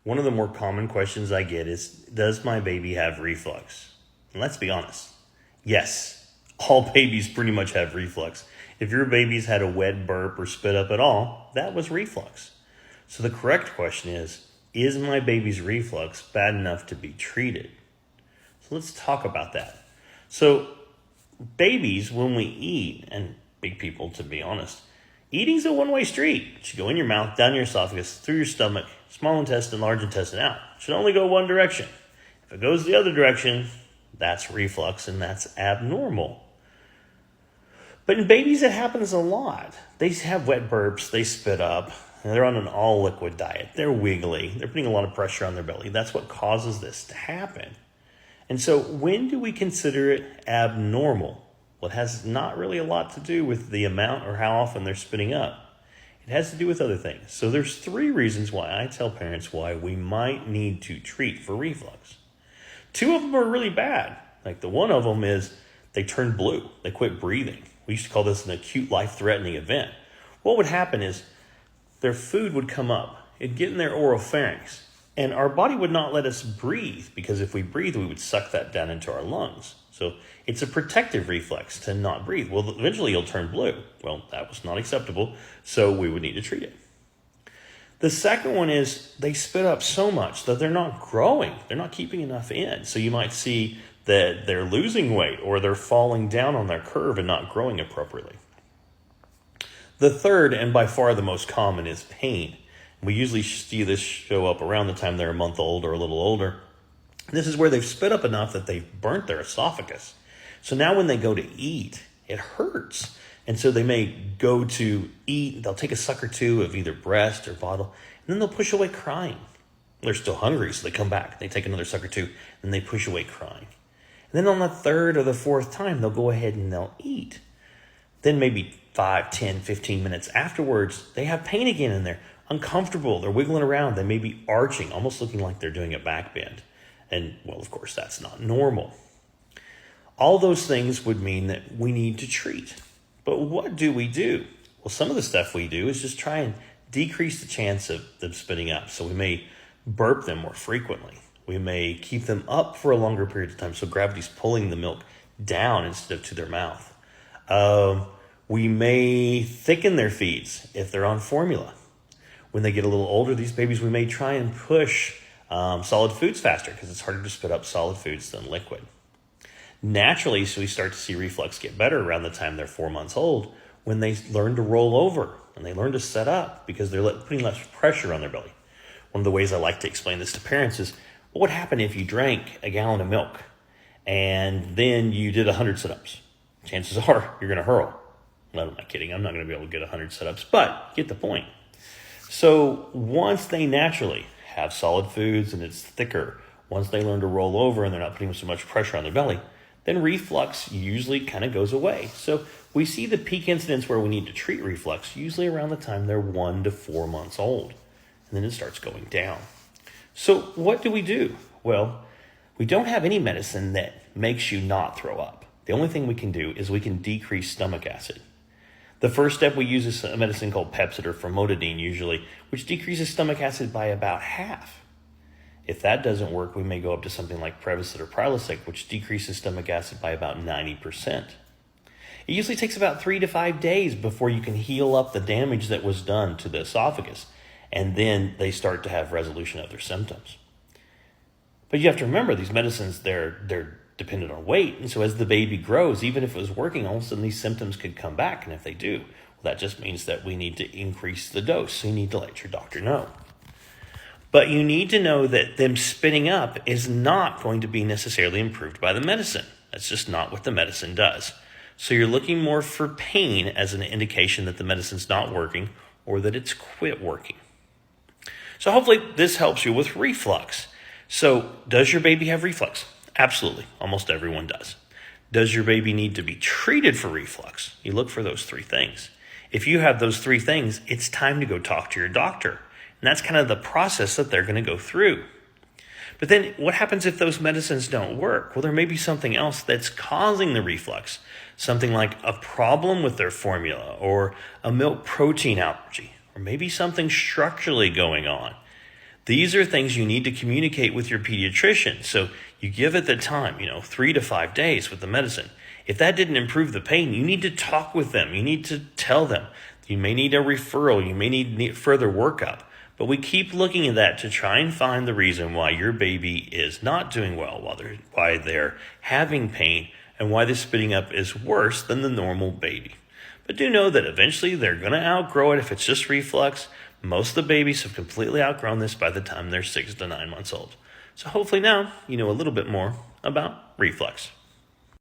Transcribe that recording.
One of the more common questions I get is, does my baby have reflux? And let's be honest. Yes, all babies pretty much have reflux. If your baby's had a wet burp or spit up at all, that was reflux. So the correct question is my baby's reflux bad enough to be treated? So let's talk about that. So babies, when we eat, and big people to be honest, eating's a one-way street. It should go in your mouth, down your esophagus, through your stomach, small intestine, large intestine, out. It should only go one direction. If it goes the other direction, that's reflux and that's abnormal. But in babies, it happens a lot. They have wet burps, they spit up, and they're on an all-liquid diet. They're wiggly. They're putting a lot of pressure on their belly. That's what causes this to happen. And so when do we consider it abnormal? Well, it has not really a lot to do with the amount or how often they're spitting up. It has to do with other things. So there's 3 reasons why I tell parents why we might need to treat for reflux. 2 of them are really bad. Like the one of them is they turn blue. They quit breathing. We used to call this an acute life-threatening event. What would happen is their food would come up. It'd get in their oropharynx. And our body would not let us breathe because if we breathe, we would suck that down into our lungs. So it's a protective reflex to not breathe. Well, eventually you'll turn blue. Well, that was not acceptable, so we would need to treat it. The second one is they spit up so much that they're not growing. They're not keeping enough in. So you might see that they're losing weight or they're falling down on their curve and not growing appropriately. The third, and by far the most common, is pain. We usually see this show up around the time they're a month old or a little older. This is where they've spit up enough that they've burnt their esophagus. So now when they go to eat, it hurts. And so they may go to eat, they'll take a suck or two of either breast or bottle, and then they'll push away crying. They're still hungry, so they come back. They take another suck or two, and they push away crying. And then on the 3rd or the 4th time, they'll go ahead and they'll eat. Then maybe 5, 10, 15 minutes afterwards, they have pain again in there. Uncomfortable, they're wiggling around, they may be arching, almost looking like they're doing a back bend. And, well, of course, that's not normal. All those things would mean that we need to treat. But what do we do? Well, some of the stuff we do is just try and decrease the chance of them spitting up. So we may burp them more frequently. We may keep them up for a longer period of time, so gravity's pulling the milk down instead of to their mouth. We may thicken their feeds if they're on formula. When they get a little older, these babies, we may try and push solid foods faster because it's harder to spit up solid foods than liquid. Naturally, so we start to see reflux get better around the time they're 4 months old when they learn to roll over and they learn to set up because they're putting less pressure on their belly. One of the ways I like to explain this to parents is, what would happen if you drank a gallon of milk and then you did 100 sit-ups? Chances are you're going to hurl. No, I'm not kidding. I'm not going to be able to get 100 sit-ups, but get the point. So once they naturally have solid foods and it's thicker, once they learn to roll over and they're not putting so much pressure on their belly, then reflux usually kind of goes away. So we see the peak incidence where we need to treat reflux usually around the time they're 1 to 4 months old. And then it starts going down. So what do we do? Well, we don't have any medicine that makes you not throw up. The only thing we can do is we can decrease stomach acid. The first step we use is a medicine called Pepcid or famotidine usually, which decreases stomach acid by about half. If that doesn't work, we may go up to something like Prevacid or Prilosec, which decreases stomach acid by about 90%. It usually takes about 3 to 5 days before you can heal up the damage that was done to the esophagus, and then they start to have resolution of their symptoms. But you have to remember, these medicines, they're dependent on weight, and so as the baby grows, even if it was working, all of a sudden these symptoms could come back, and if they do, well, that just means that we need to increase the dose, so you need to let your doctor know. But you need to know that them spitting up is not going to be necessarily improved by the medicine. That's just not what the medicine does. So you're looking more for pain as an indication that the medicine's not working or that it's quit working. So hopefully this helps you with reflux. So does your baby have reflux? Absolutely. Almost everyone does. Does your baby need to be treated for reflux? You look for those 3 things. If you have those 3 things, it's time to go talk to your doctor. And that's kind of the process that they're going to go through. But then what happens if those medicines don't work? Well, there may be something else that's causing the reflux. Something like a problem with their formula or a milk protein allergy, or maybe something structurally going on. These are things you need to communicate with your pediatrician. So you give it the time, 3 to 5 days with the medicine. If that didn't improve the pain, you need to talk with them. You need to tell them. You may need a referral. You may need further workup. But we keep looking at that to try and find the reason why your baby is not doing well, why they're having pain, and why the spitting up is worse than the normal baby. But do know that eventually they're going to outgrow it if it's just reflux. Most of the babies have completely outgrown this by the time they're 6 to 9 months old. So hopefully now you know a little bit more about reflux.